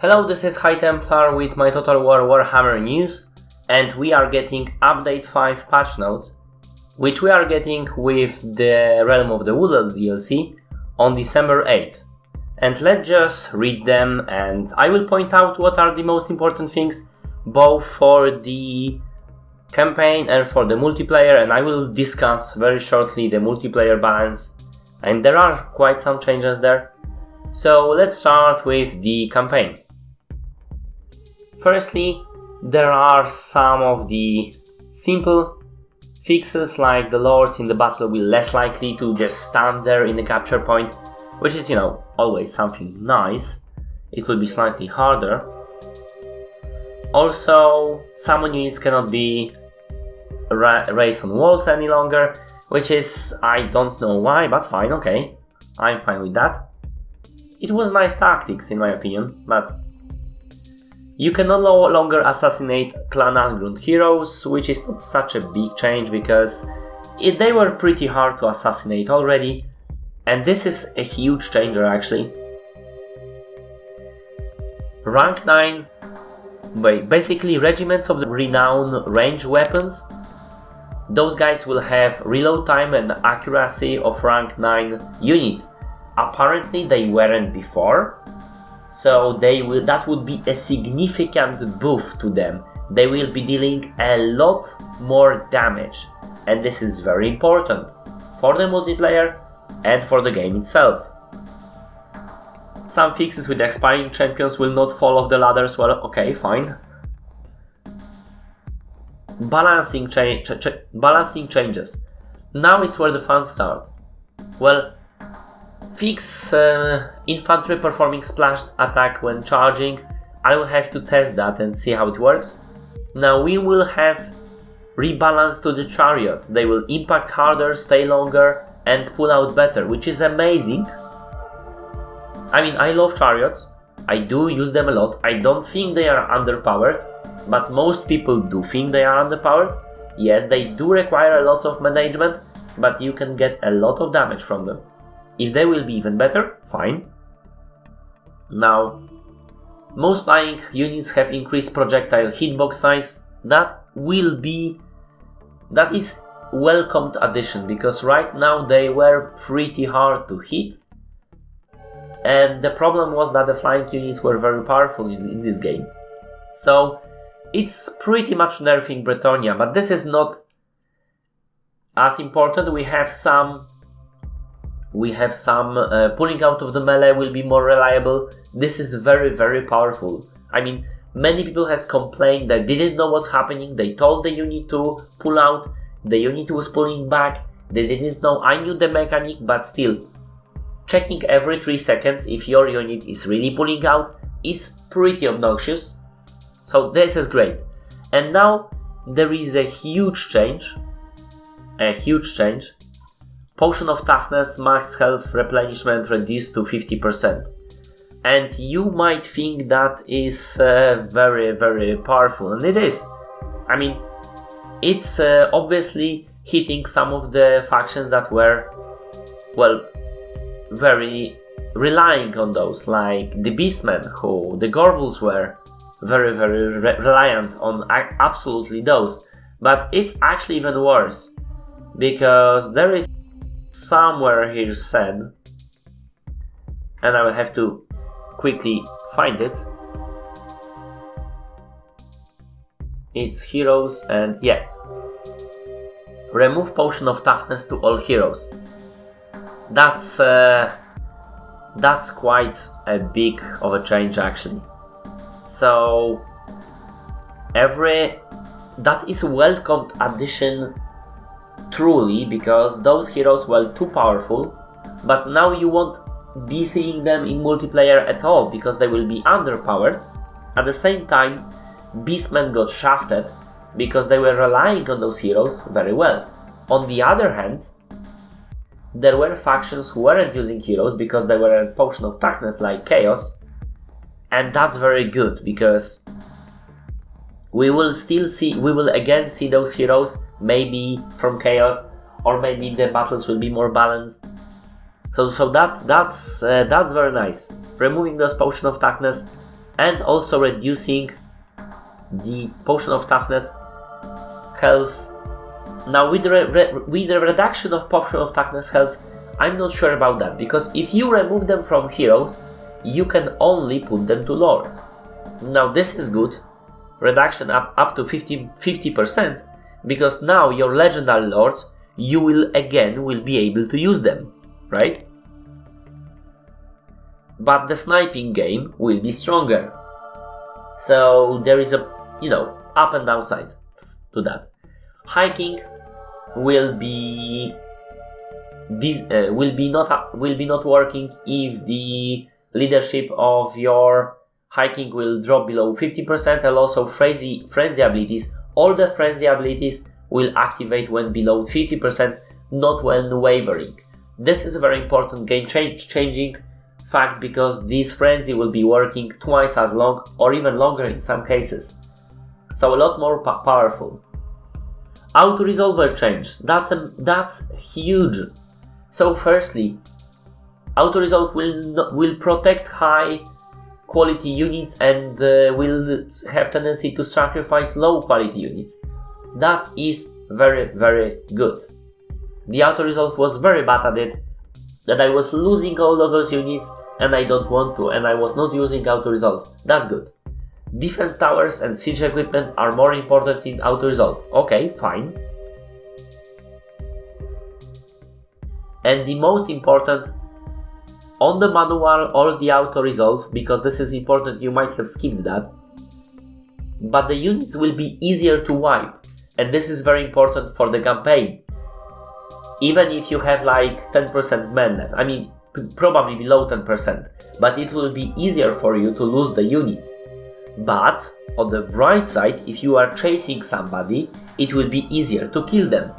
Hello, this is High Templar with my Total War Warhammer news, and we are getting Update 5 patch notes, which we are getting with the Realm of the Woodlands DLC on December 8th. And let's just read them, and I will point out what are the most important things, both for the campaign and for the multiplayer, and I will discuss very shortly the multiplayer balance, and there are quite some changes there. So let's start with the campaign. Firstly, there are some of the simple fixes, like the lords in the battle will be less likely to just stand there in the capture point, which is, always something nice. It will be slightly harder. Also, summon units cannot be raised on walls any longer, which is, I don't know why, but fine, okay. I'm fine with that. It was nice tactics in my opinion, but you can no longer assassinate clan Ungrund heroes, which is not such a big change because they were pretty hard to assassinate already, and this is a huge changer actually. Rank 9, basically regiments of the renowned range weapons, those guys will have reload time and accuracy of rank 9 units. Apparently they weren't before. So that would be a significant buff to them. They will be dealing a lot more damage, and this is very important for the multiplayer and for the game itself. Some fixes with expiring champions will not fall off the ladders. Well, okay, fine. Balancing changes. Now it's where the fun starts. Well, fix infantry performing splash attack when charging. I will have to test that and see how it works. Now we will have rebalance to the chariots. They will impact harder, stay longer, and pull out better, which is amazing. I mean, I love chariots. I do use them a lot. I don't think they are underpowered, but most people do think they are underpowered. Yes, they do require a lot of management, but you can get a lot of damage from them. If they will be even better, fine. Now, most flying units have increased projectile hitbox size. That is welcomed addition, because right now they were pretty hard to hit. And the problem was that the flying units were very powerful in this game. So, it's pretty much nerfing Bretonnia, but this is not as important. We have some pulling out of the melee will be more reliable. This is very, very powerful. I mean, many people has complained that they didn't know what's happening. They told the unit to pull out, the unit was pulling back, they didn't know. I knew the mechanic, but still, checking every 3 seconds if your unit is really pulling out is pretty obnoxious. So this is great. And now there is a huge change. Potion of Toughness, max health replenishment reduced to 50%. And you might think that is very, very powerful, and it is. I mean, it's obviously hitting some of the factions that were, well, very relying on those, like the Beastmen, who the Gorbals were very, very reliant on absolutely those. But it's actually even worse, because there is somewhere here said, and I will have to quickly find it. It's heroes, and yeah, remove Potion of Toughness to all heroes. That's quite a big of a change actually. So that is a welcomed addition truly, because those heroes were too powerful, but now you won't be seeing them in multiplayer at all because they will be underpowered. At the same time, Beastmen got shafted because they were relying on those heroes very well. On the other hand, there were factions who weren't using heroes because they were a Potion of Toughness, like Chaos, and that's very good because we will again see those heroes, maybe from Chaos, or maybe the battles will be more balanced. So that's very nice. Removing those Potion of Toughness and also reducing the potion of toughness health. Now with the reduction of potion of toughness health, I'm not sure about that, because if you remove them from heroes, you can only put them to lords. Now this is good, reduction up to 50%, because now your legendary lords, you will be able to use them, right? But the sniping game will be stronger. So there is a, up and downside to that. Hiking will be not working if the leadership of your hiking will drop below 50%, and also frenzy abilities. All the frenzy abilities will activate when below 50%, not when wavering. This is a very important game changing fact, because this frenzy will be working twice as long or even longer in some cases. So a lot more powerful. Auto-resolver change, that's huge. So firstly, auto-resolve will protect high quality units and will have tendency to sacrifice low quality units. That is very, very good. The auto-resolve was very bad at it, that I was losing all of those units and I don't want to, and I was not using auto-resolve. That's good. Defense towers and siege equipment are more important in auto-resolve. Okay, fine. And the most important, on the manual or the auto-resolve, because this is important, you might have skipped that, but the units will be easier to wipe, and this is very important for the campaign. Even if you have like 10% men left, I mean probably below 10%, but it will be easier for you to lose the units. But on the bright side, if you are chasing somebody, it will be easier to kill them.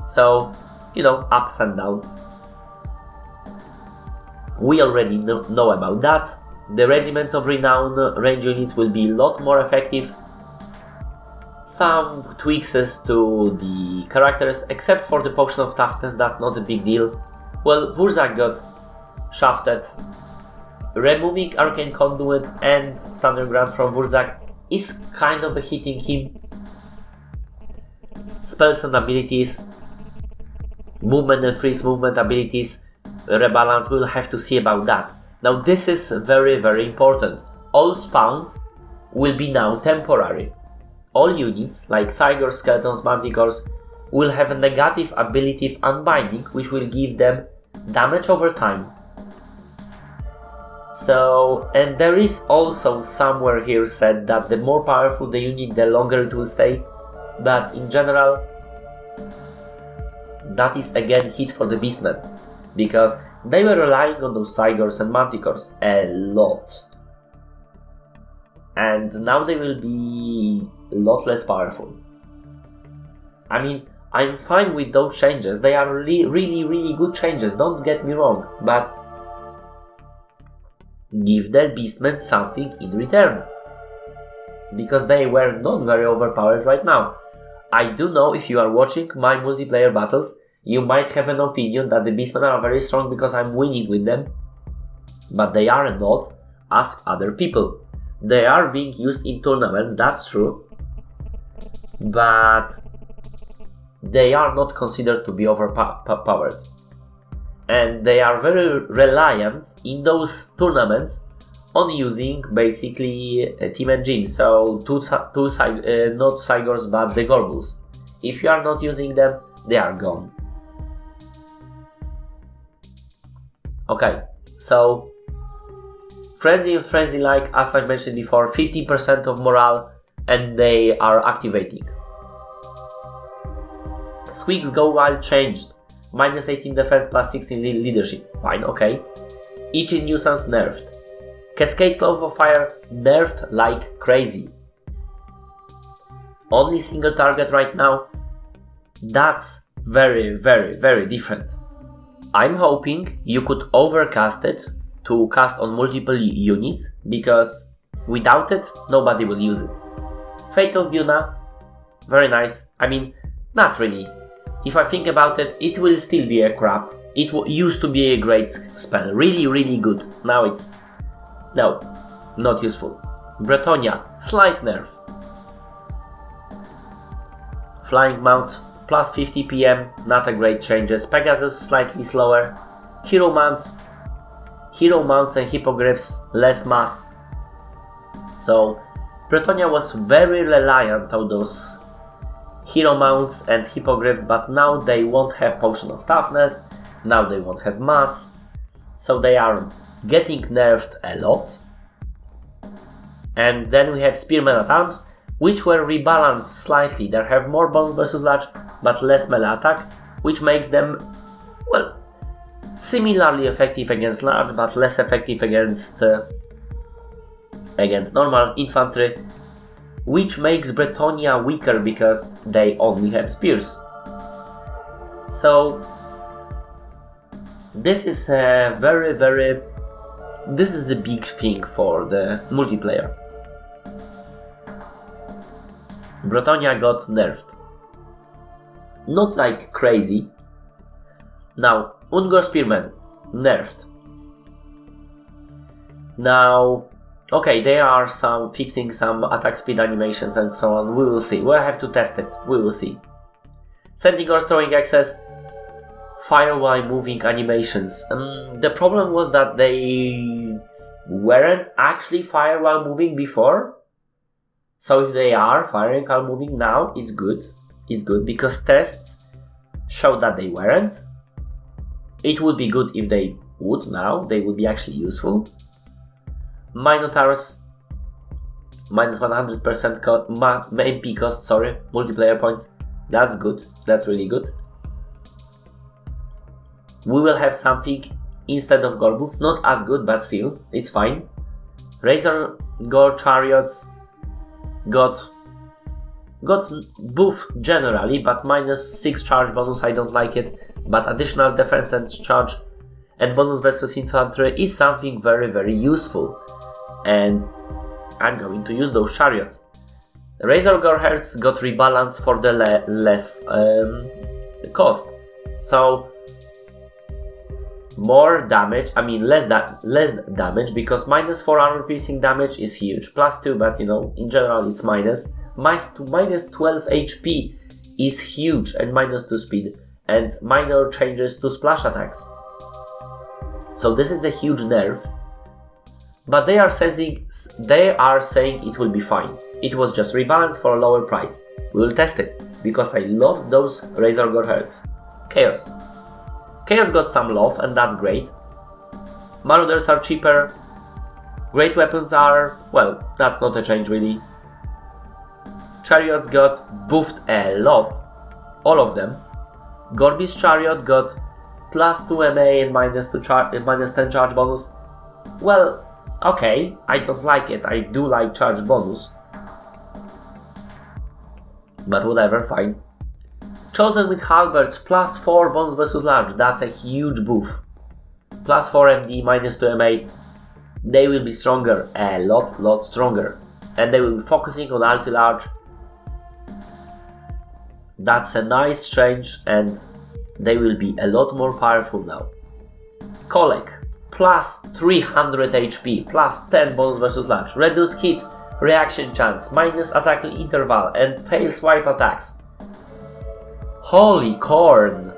So, ups and downs. We already know about that. The regiments of renown range units will be a lot more effective. Some tweaks to the characters, except for the potion of toughness, that's not a big deal. Well, Wurzak got shafted. Removing Arcane Conduit and Standard Grant from Wurzak is kind of hitting him. Spells and abilities, movement and freeze movement abilities, rebalance, we'll have to see about that. Now this is very, very important. All spawns will be now temporary. All units, like Cygors, Skeletons, Manticores, will have a negative ability of Unbinding, which will give them damage over time. So, and there is also somewhere here said that the more powerful the unit, the longer it will stay. But in general, that is again hit for the Beastmen, because they were relying on those Cygors and Manticores a lot. And now they will be a lot less powerful. I mean, I'm fine with those changes. They are really, really good changes, don't get me wrong, but give the Beastmen something in return, because they were not very overpowered right now. I do know if you are watching my multiplayer battles, you might have an opinion that the Beastmen are very strong because I'm winning with them, but they are not. Ask other people. They are being used in tournaments, that's true, but they are not considered to be overpowered. And they are very reliant in those tournaments on using basically Team Engine, so not Cygors but the Gorbals. If you are not using them, they are gone. Okay, so Frenzy like, as I mentioned before, 50% of morale, and they are activating. Squeaks Go Wild changed. Minus 18 defense, plus 16 leadership. Fine, okay. Itchy Nuisance nerfed. Cascade Cloth of Fire nerfed like crazy. Only single target right now. That's very, very, very different. I'm hoping you could overcast it to cast on multiple units, because without it, nobody will use it. Fate of Buna, very nice. I mean, not really. If I think about it, it will still be a crap. It used to be a great spell, really, really good. Now it's... no. not useful. Bretonia, slight nerf. Flying mounts, plus 50 PM, not a great changes. Pegasus, slightly slower. Hero mounts and hippogriffs, less mass. So, Bretonia was very reliant on those hero mounts and hippogriffs, but now they won't have potion of toughness, now they won't have mass, so they are getting nerfed a lot. And then we have spearmen at arms, which were rebalanced slightly. They have more bonus versus large, but less melee attack, which makes them, well, similarly effective against large, but less effective against normal infantry, which makes Bretonia weaker because they only have spears. So this is a this is a big thing for the multiplayer. Bretonia got nerfed. Not like crazy. Now, Ungor Spearmen, nerfed. Now, okay, they are fixing some attack speed animations and so on. We will see. We'll have to test it. We will see. Sentinels throwing access, fire while moving animations. The problem was that they weren't actually fire while moving before. So if they are firing while moving now, it's good. It's good because tests show that they weren't. It would be good if they would now. They would be actually useful. Minotaurs, minus 100% MP cost, multiplayer points. That's good. That's really good. We will have something instead of Gorbals. Not as good, but still, it's fine. Razor Gore Chariots got buff generally, but minus 6 charge bonus, I don't like it. But additional defense and charge and bonus versus infantry is something very, very useful. And I'm going to use those chariots. Razor Gore Hearts got rebalanced for the less cost. So more damage, less damage, because minus 4 armor piercing damage is huge. Plus 2, but in general it's minus. Minus 12 HP is huge, and minus 2 speed, and minor changes to splash attacks. So this is a huge nerf. But they are saying it will be fine. It was just rebalanced for a lower price. We will test it, because I love those Razor Gore Hearts. Chaos got some love, and that's great. Marauders are cheaper. Great weapons are, well, that's not a change really. Chariots got buffed a lot, all of them. Gorbis Chariot got plus 2 MA and minus 10 charge bonus. Well, okay, I don't like it. I do like charge bonus. But whatever, fine. Chosen with halberds, plus 4 bonus versus large. That's a huge buff. Plus 4 MD, minus 2 MA. They will be stronger, a lot stronger. And they will be focusing on ulti-large. That's a nice change, and they will be a lot more powerful now. Kolek, plus 300 HP, plus 10 bonus versus large. Reduce hit, reaction chance, minus attack interval, and tail swipe attacks. Holy corn!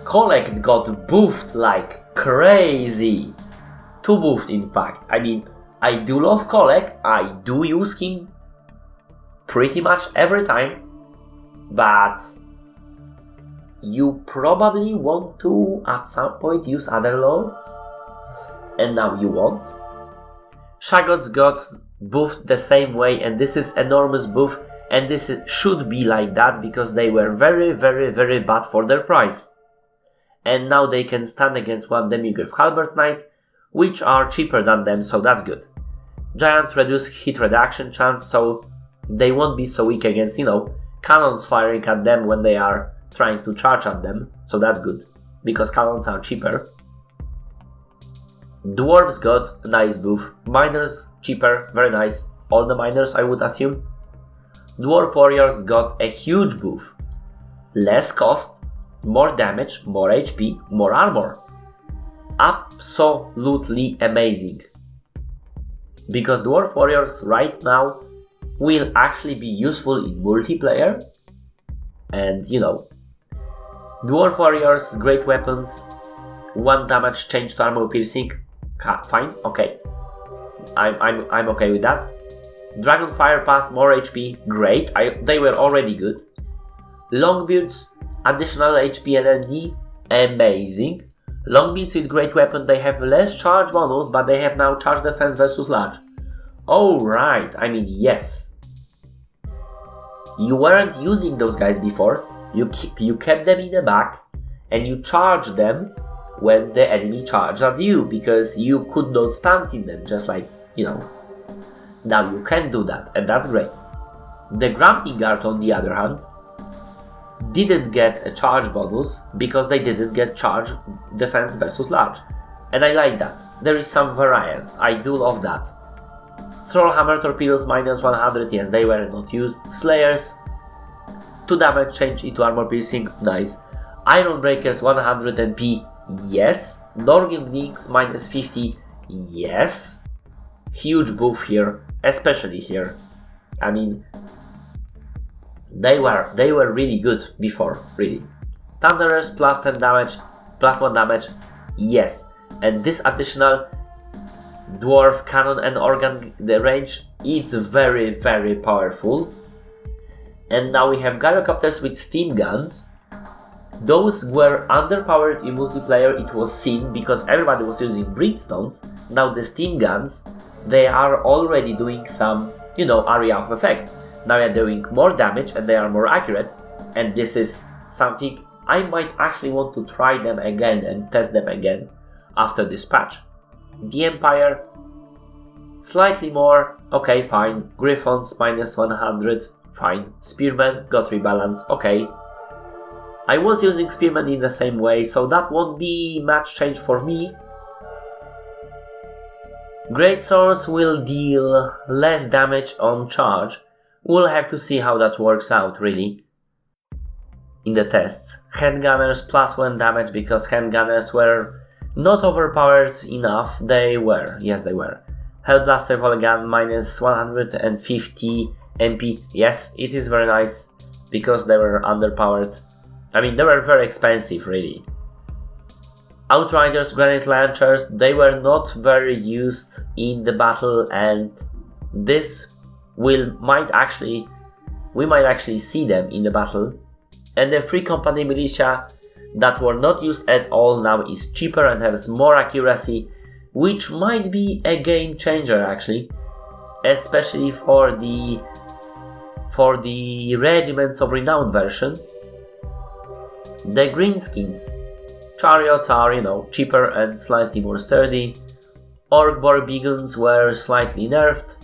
Kolek got buffed like crazy. Too buffed, in fact. I do love Kolek. I do use him pretty much every time. But you probably want to at some point use other lords, and now you won't. Shagots got buffed the same way, and this is enormous buff, and this should be like that because they were very, very, very bad for their price. And now they can stand against one Demigryph Halberd Knights, which are cheaper than them, so that's good. Giant reduce hit reduction chance, so they won't be so weak against, cannons firing at them when they are trying to charge at them, so that's good, because cannons are cheaper. Dwarves got a nice buff, miners cheaper, very nice, all the miners I would assume. Dwarf warriors got a huge buff, less cost, more damage, more HP, more armor. Absolutely amazing. because Dwarf Warriors right now will actually be useful in multiplayer. And you know, Dwarf Warriors, great weapons, 1 damage change to armor piercing, fine, okay. I'm okay with that. Dragon Fire Pass, more HP, great, they were already good. Longbeards, additional HP and ND, amazing. Longbeards with great weapon, they have less charge bonus, but they have now charge defense versus large. Alright, I mean, yes. You weren't using those guys before, you kept them in the back, and you charged them when the enemy charged at you, because you could not stand in them, just like, you know. Now you can do that, and that's great. The Grumpy Guard, on the other hand, didn't get a charge bonus because they didn't get charge defense versus large. And I like that. There is some variance. I do love that. Trollhammer Torpedoes minus 100, yes, they were not used. Slayers, 2 damage change into armor piercing, nice. Iron Breakers 100 MP, yes. Norgin Links minus 50, yes. Huge buff here, especially here. I mean, they were really good before, really. Thunderers plus 10 damage, plus 1 damage, yes. And this additional Dwarf Cannon and Organ, the range, it's very, very powerful. And now we have Gyrocopters with steam guns. Those were underpowered in multiplayer, it was seen, because everybody was using brimstones. Now the steam guns, they are already doing some, you know, area of effect. Now they're doing more damage and they are more accurate, and this is something I might actually want to try them again and test them again after this patch. The Empire, slightly more, okay, fine. Griffons minus 100, fine. Spearmen got rebalance, okay. I was using Spearmen in the same way, so that won't be much change for me. Greatswords will deal less damage on charge. We'll have to see how that works out, really, in the tests. Handgunners plus 1 damage, because handgunners were not overpowered enough. They were, yes they were. Hellblaster volley gun minus 150 MP, yes, it is very nice, because they were underpowered. I mean, they were very expensive, really. Outriders, granite launchers, they were not very used in the battle, and this we might actually see them in the battle. And the Free Company Militia that were not used at all now is cheaper and has more accuracy, which might be a game changer actually, especially for the Regiments of Renown version. The greenskins chariots are, you know, cheaper and slightly more sturdy. Orc Borbiguns were slightly nerfed.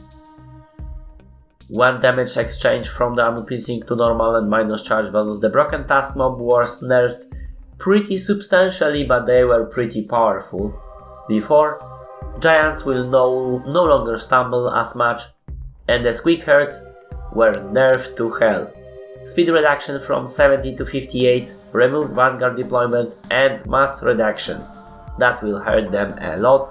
1 damage exchange from the armor piercing to normal and minus charge bonus. The Broken Task Mob was nerfed pretty substantially, but they were pretty powerful before. Giants will no longer stumble as much, and the Squeakheads were nerfed to hell. Speed reduction from 70 to 58, removed Vanguard deployment, and mass reduction. That will hurt them a lot.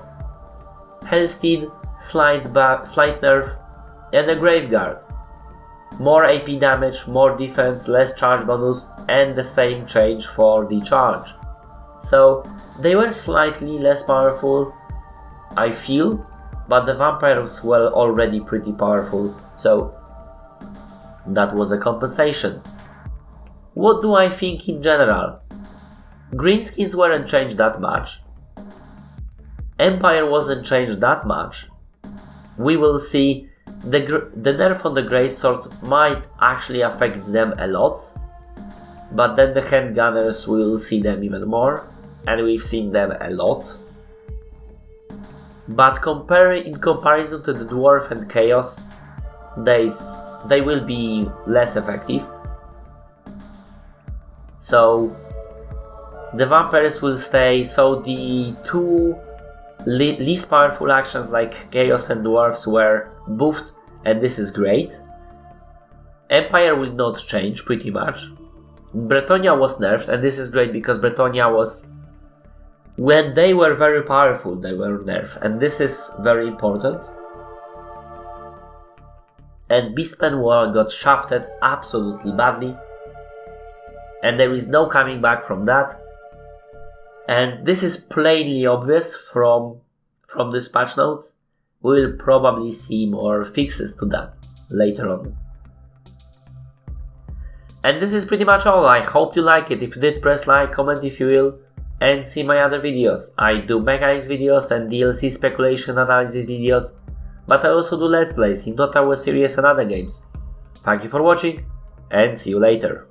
Hellsteed, slight nerf, and a Graveguard. More AP damage, more defense, less charge bonus, and the same change for the charge. So they were slightly less powerful, I feel, but the vampires were already pretty powerful, so that was a compensation. What do I think in general? Greenskins weren't changed that much. Empire wasn't changed that much. We will see. The nerf on the Greatsword might actually affect them a lot, but then the handgunners, we will see them even more, and we've seen them a lot. But in comparison to the Dwarf and Chaos, they will be less effective. So the vampires will stay, so the two least powerful actions like Chaos and Dwarves were buffed, and this is great. Empire will not change pretty much. Bretonia was nerfed, and this is great because Bretonia was, when they were very powerful, they were nerfed, and this is very important. and Beastman War got shafted absolutely badly, and there is no coming back from that. And this is plainly obvious from these patch notes. We'll probably see more fixes to that later on. And this is pretty much all. I hope you like it. If you did, press like, comment if you will, and see my other videos. I do mechanics videos and DLC speculation analysis videos, but I also do Let's Plays in Dota War series and other games. Thank you for watching, and see you later.